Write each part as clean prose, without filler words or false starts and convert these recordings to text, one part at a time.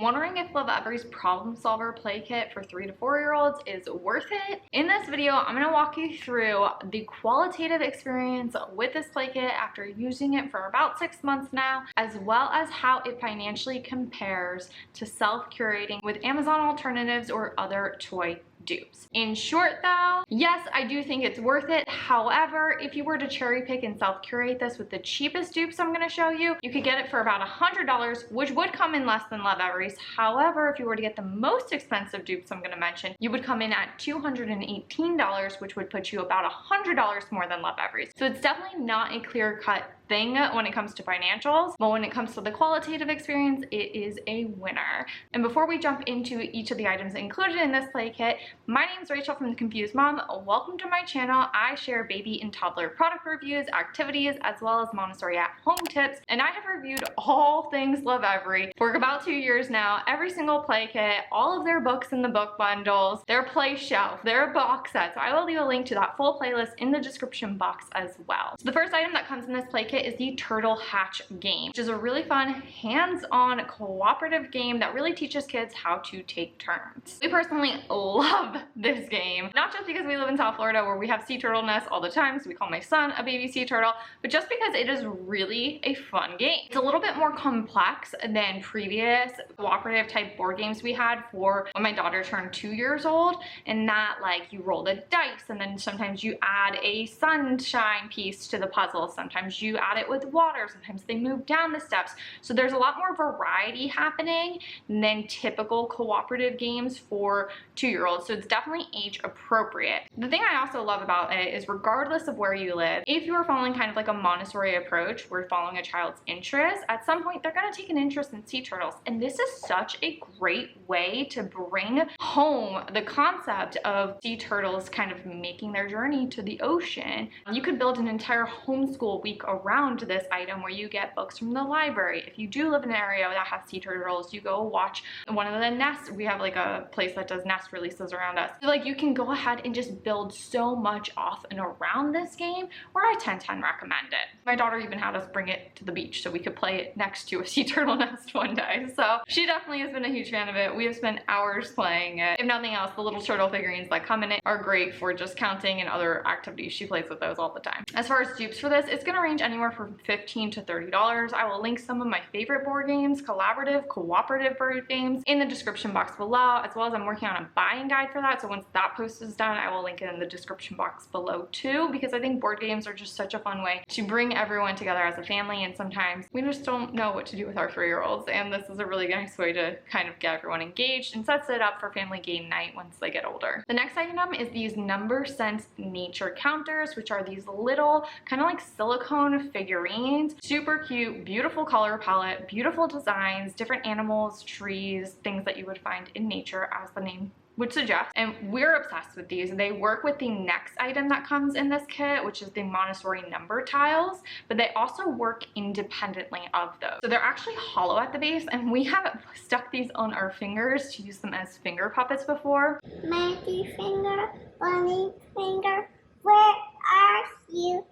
wondering if Lovevery's Problem Solver Play Kit for 3 to 4-year-olds is worth it? In this video, I'm going to walk you through the qualitative experience with this play kit after using it for about 6 months now, as well as how it financially compares to self-curating with Amazon alternatives or other toy dupes. In short though, yes, I do think it's worth it. However, if you were to cherry pick and self-curate this with the cheapest dupes I'm going to show you, you could get it for about $100, which would come in less than Lovevery's. However, if you were to get the most expensive dupes I'm going to mention, you would come in at $218, which would put you about $100 more than Lovevery's. So it's definitely not a clear-cut thing when it comes to financials, but when it comes to the qualitative experience, it is a winner. And before we jump into each of the items included in this play kit, my name is Rachel from The Confused Mom. Welcome to my channel. I share baby and toddler product reviews, activities, as well as Montessori at home tips, and I have reviewed all things Lovevery for about 2 years now. Every single play kit, all of their books in the book bundles, their play shelf, their box sets. So I will leave a link to that full playlist in the description box as well. So the first item that comes in this play kit is the Turtle Hatch game, which is a really fun hands-on cooperative game that really teaches kids how to take turns. We personally love this game, not just because we live in South Florida where we have sea turtle nests all the time, so we call my son a baby sea turtle, but just because it is really a fun game. It's a little bit more complex than previous cooperative type board games we had for when my daughter turned 2 years old, and that like you roll the dice and then sometimes you add a sunshine piece to the puzzle, sometimes you add it with water, sometimes they move down the steps. So there's a lot more variety happening than typical cooperative games for 2-year-olds. So it's definitely age appropriate. The thing I also love about it is regardless of where you live, if you are following kind of like a Montessori approach, we're following a child's interest, at some point they're going to take an interest in sea turtles. And this is such a great way to bring home the concept of sea turtles kind of making their journey to the ocean. You could build an entire homeschool week around this item where you get books from the library. If you do live in an area that has sea turtles, you go watch one of the nests. We have like a place that does nest releases around us. So like you can go ahead and just build so much off and around this game, where I 10/10 recommend it. My daughter even had us bring it to the beach so we could play it next to a sea turtle nest one day. So she definitely has been a huge fan of it. We have spent hours playing it. If nothing else, the little turtle figurines that come in it are great for just counting and other activities. She plays with those all the time. As far as dupes for this, it's going to range anywhere from $15 to $30. I will link some of my favorite board games, collaborative, cooperative board games, in the description box below, as well as I'm working on a buying guide for that. So once that post is done, I will link it in the description box below too, because I think board games are just such a fun way to bring everyone together as a family, and sometimes we just don't know what to do with our 3-year-olds, and this is a really nice way to kind of get everyone engaged and sets it up for family game night once they get older. The next item is these Number Sense nature counters, which are these little kind of like silicone figurines. Super cute, beautiful color palette, beautiful designs, different animals, trees, things that you would find in nature as the name would suggest, and we're obsessed with these. They work with the next item that comes in this kit, which is the Montessori number tiles, but they also work independently of those. So they're actually hollow at the base, and we have stuck these on our fingers to use them as finger puppets before. Mighty finger, bunny finger, where are you?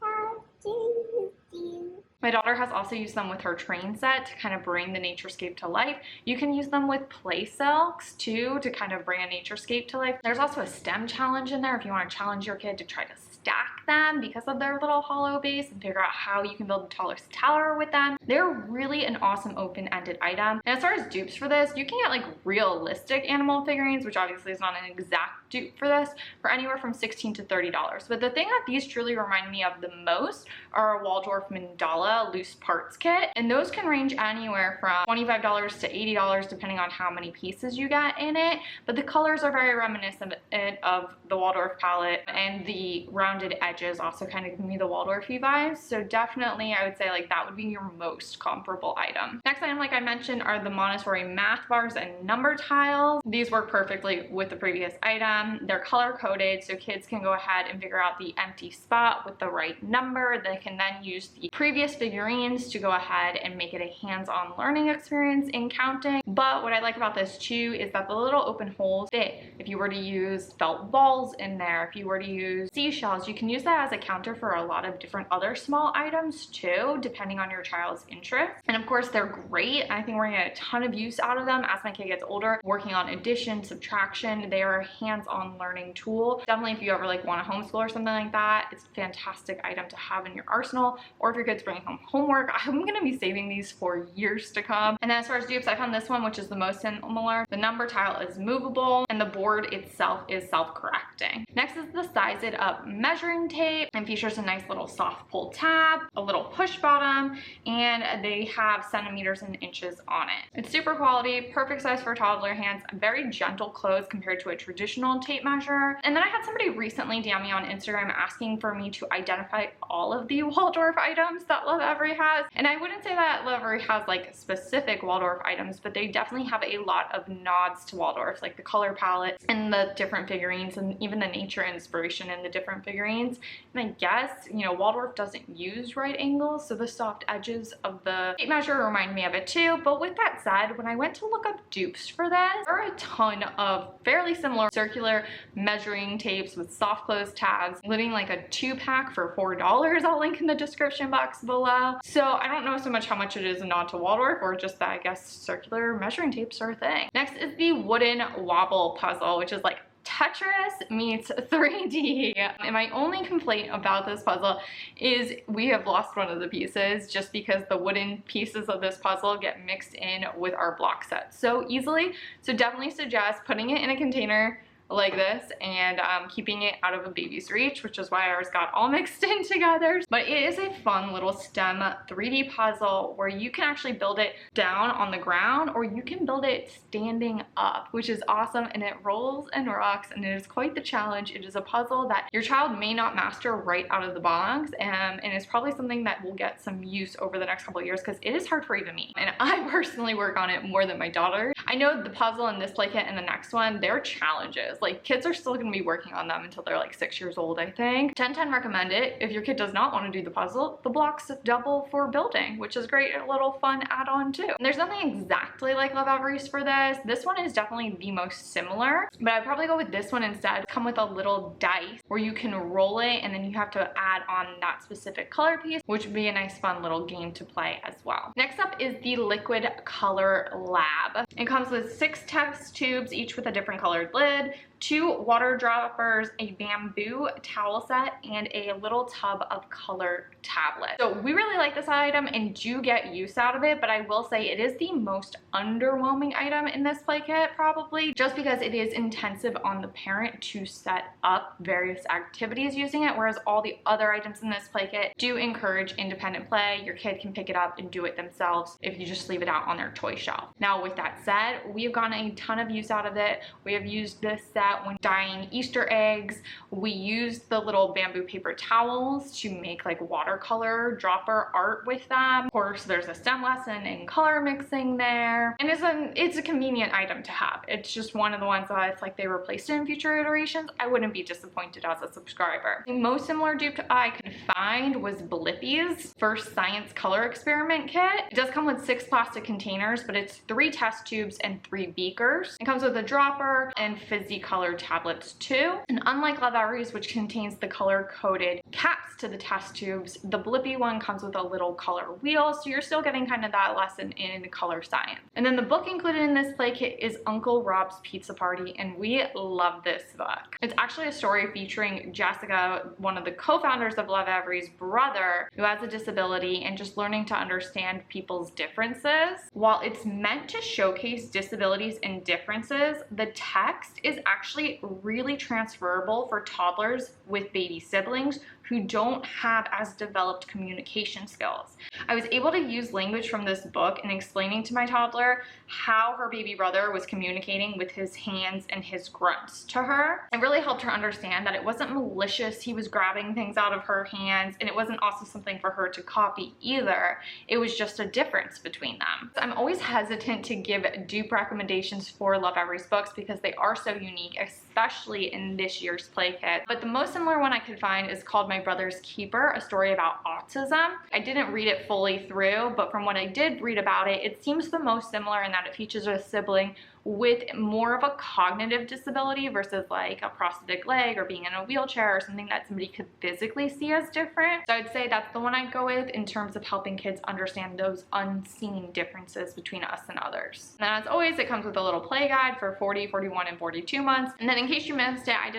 How do you do? My daughter has also used them with her train set to kind of bring the naturescape to life. You can use them with play silks too to kind of bring a naturescape to life. There's also a STEM challenge in there if you want to challenge your kid to try to stack them because of their little hollow base and figure out how you can build the tallest tower with them. They're really an awesome open-ended item. And as far as dupes for this, you can get like realistic animal figurines, which obviously is not an exact dupe for this, for anywhere from $16 to $30. But the thing that these truly remind me of the most are a Waldorf mandala loose parts kit, and those can range anywhere from $25 to $80 depending on how many pieces you get in it. But the colors are very reminiscent of the Waldorf palette, and the rounded edges also kind of give me the Waldorfy vibes. So definitely I would say like that would be your most comparable item. Next item, like I mentioned, are the Montessori math bars and number tiles. These work perfectly with the previous item. them. They're color coded so kids can go ahead and figure out the empty spot with the right number. They can then use the previous figurines to go ahead and make it a hands-on learning experience in counting. But what I like about this too is that the little open holes fit. If you were to use felt balls in there, if you were to use seashells, you can use that as a counter for a lot of different other small items too, depending on your child's interest. And of course, they're great. I think we're gonna get a ton of use out of them as my kid gets older, working on addition, subtraction. They are a hands-on learning tool. Definitely if you ever like want to homeschool or something like that, it's a fantastic item to have in your arsenal. Or if your kid's bringing home homework, I'm gonna be saving these for years to come. And then as far as dupes, I found this one, which is the most similar. The number tile is movable and the board itself is self-correcting. Next is the Size It Up measuring tape, and features a nice little soft pull tab, a little push bottom, and they have centimeters and inches on it. It's super quality, perfect size for toddler hands, very gentle close compared to a traditional tape measure. And then I had somebody recently DM me on Instagram asking for me to identify all of the Waldorf items that Lovevery has. And I wouldn't say that Lovevery has like specific Waldorf items, but they definitely have a lot of nods to Waldorf, like the color palettes and the different figurines and even the nature inspiration in the different figurines. And I guess, you know, Waldorf doesn't use right angles, so the soft edges of the tape measure remind me of it too. But with that said, when I went to look up dupes for this, there are a ton of fairly similar circular measuring tapes with soft close tabs, including like a 2-pack for $4. I'll link in the description box below. So I don't know so much how much it is a nod to Waldorf or just that I guess circular measuring tapes are a thing. Next is the wooden Wobble puzzle, which is like Tetris meets 3D. And my only complaint about this puzzle is we have lost one of the pieces just because the wooden pieces of this puzzle get mixed in with our block set so easily. So definitely suggest putting it in a container like this and keeping it out of a baby's reach, which is why ours got all mixed in together. But it is a fun little STEM 3D puzzle where you can actually build it down on the ground or you can build it standing up, which is awesome, and it rolls and rocks and it is quite the challenge. It is a puzzle that your child may not master right out of the box, and it's probably something that will get some use over the next couple of years because it is hard for even me, and I personally work on it more than my daughter. I know the puzzle in this play kit and the next one, they're challenges. Like kids are still gonna be working on them until they're like 6 years old, I think. 10/10 recommend it. If your kid does not want to do the puzzle, the blocks double for building, which is great, a little fun add-on too. And there's nothing exactly like Lovevery's for this. This one is definitely the most similar, but I'd probably go with this one instead. Come with a little dice where you can roll it and then you have to add on that specific color piece, which would be a nice fun little game to play as well. Next up is the Liquid Color Lab. It comes with 6 test tubes, each with a different colored lid, 2 water droppers, a bamboo towel set, and a little tub of color tablets. So we really like this item and do get use out of it, but I will say it is the most underwhelming item in this play kit probably, just because it is intensive on the parent to set up various activities using it, whereas all the other items in this play kit do encourage independent play. Your kid can pick it up and do it themselves if you just leave it out on their toy shelf. Now with that said, we have gotten a ton of use out of it. We have used this set when dyeing Easter eggs. We used the little bamboo paper towels to make like watercolor dropper art with them. Of course, there's a STEM lesson in color mixing there, and it's a convenient item to have. It's just one of the ones that if like they replaced it in future iterations, I wouldn't be disappointed as a subscriber. The most similar dupe I could find was Blippi's First Science Color Experiment Kit. It does come with 6 plastic containers, but it's 3 test tubes and 3 beakers. It comes with a dropper and fizzy color tablets too. And unlike Lovevery's, which contains the color-coded caps to the test tubes, the Blippi one comes with a little color wheel, so you're still getting kind of that lesson in color science. And then the book included in this play kit is Uncle Rob's Pizza Party, and we love this book. It's actually a story featuring Jessica, one of the co-founders of Lovevery's brother, who has a disability, and just learning to understand people's differences. While it's meant to showcase disabilities and differences, the text is actually really transferable for toddlers with baby siblings who don't have as developed communication skills. I was able to use language from this book in explaining to my toddler how her baby brother was communicating with his hands and his grunts to her. It really helped her understand that it wasn't malicious, he was grabbing things out of her hands, and it wasn't also something for her to copy either. It was just a difference between them. So I'm always hesitant to give dupe recommendations for Lovevery's books because they are so unique, especially in this year's play kit. But the most similar one I could find is called My Brother's Keeper, a story about autism. I didn't read it fully through, but from what I did read about it, it seems the most similar in that it features a sibling with more of a cognitive disability versus like a prosthetic leg or being in a wheelchair or something that somebody could physically see as different. So I'd say that's the one I'd go with in terms of helping kids understand those unseen differences between us and others. And then as always, it comes with a little play guide for 40, 41, and 42 months. And then in case you missed it, I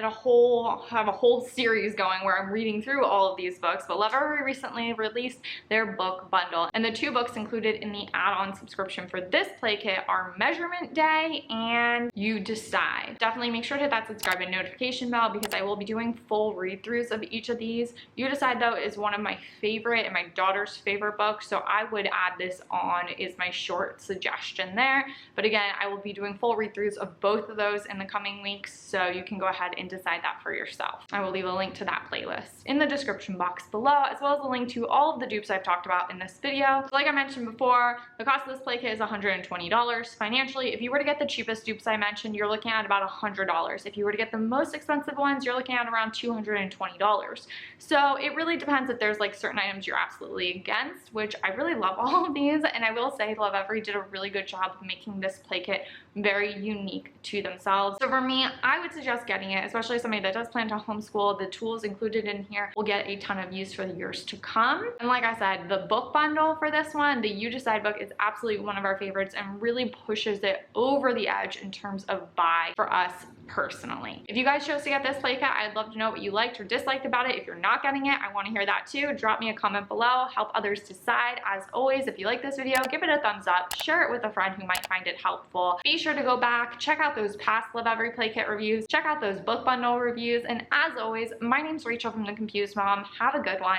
have a whole series going where I'm reading through all of these books, but Lovevery recently released their book bundle. And the 2 books included in the add-on subscription for this play kit are Measurement Day and You Decide. Definitely make sure to hit that subscribe and notification bell because I will be doing full read-throughs of each of these. You Decide though is one of my favorite and my daughter's favorite books, so I would add this on is my short suggestion there. But again, I will be doing full read-throughs of both of those in the coming weeks, so you can go ahead and decide that for yourself. I will leave a link to that playlist in the description box below, as well as a link to all of the dupes I've talked about in this video. So like I mentioned before, the cost of this play kit is $120 financially. If you were to get the cheapest dupes I mentioned, you're looking at about $100. If you were to get the most expensive ones, you're looking at around $220. So it really depends if there's like certain items you're absolutely against, which I really love all of these, and I will say Lovevery did a really good job of making this play kit very unique to themselves. So for me, I would suggest getting it, especially somebody that does plan to homeschool. The tools included in here will get a ton of use for the years to come. And like I said, the book bundle for this one, the You Decide book, is absolutely one of our favorites and really pushes it over the edge in terms of buy for us personally. If you guys chose to get this play kit, I'd love to know what you liked or disliked about it. If you're not getting it, I want to hear that too. Drop me a comment below, help others decide. As always, if you like this video, give it a thumbs up, share it with a friend who might find it helpful. Be sure to go back, check out those past Lovevery play kit reviews, check out those book bundle reviews, and as always, my name's Rachel from The Confused Mom. Have a good one.